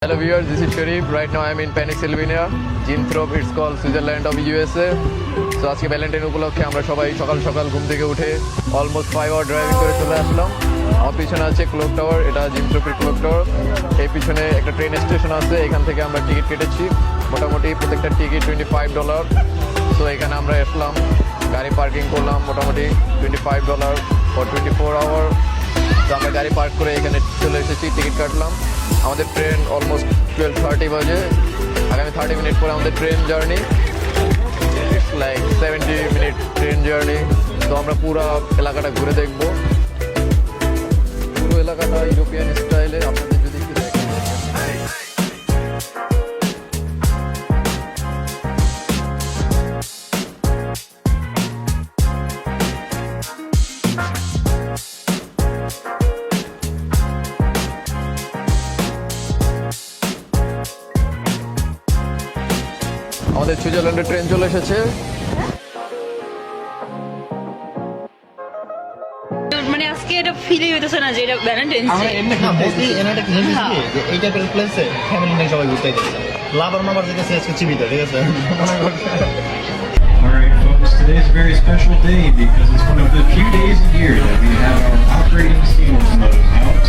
Hello viewers, this is Sharif. Right now I am in Pennsylvania, Ginthrop. It's called Switzerland of USA. So আজকে Valentine উপলক্ষে আমরা সবাই সকাল সকাল ঘুম থেকে উঠে অলমোস্ট 5 আওয়ার ড্রাইভিং করে চলে আসলাম। আমার পিছনে আছে ক্লক টাওয়ার, এটা জিনথ্রপের ক্লক টাওয়ার। এই পিছনে একটা ট্রেন স্টেশন আছে, এখান থেকে আমরা টিকিট কেটেছি। মোটামুটি প্রত্যেকটা টিকিট $25। সো এখানে আমরা আসলাম, গাড়ি পার্কিং করলাম মোটামুটি $25 ফর 24 আওয়ার। তো আমরা গাড়ি পার্ক করে এখানে চলে এসেছি, টিকিট কাটলাম। আমাদের ট্রেন অলমোস্ট 12:30 বাজে। আগামী 30 মিনিট পরে আমাদের train journey. It's like 70 minute train journey. তো আমরা পুরো এলাকাটা ঘুরে দেখবো। পুরো এলাকাটা ইউরোপিয়ান স্টাইলে আপনাদের যদি একটু দেখেন। আমাদের সুইজারল্যান্ডের ট্রেন চলে এসেছে। মানে আজকে এটা ফিলই হইতেছে না যে এটা ভ্যালেন্টাইন্স ডে। আমরা এমনি মোস্টলি এনাটা কি জানিস কি যে এই টাইপের প্লেসে ফ্যামিলি নিয়ে সবাই ঘুরতে যাচ্ছে। লাভার মামার যেতে আজকে চিবিতে, ঠিক আছে? All right, folks, today is a very special day because it's one of the few days a year that we have our operating seals mode out.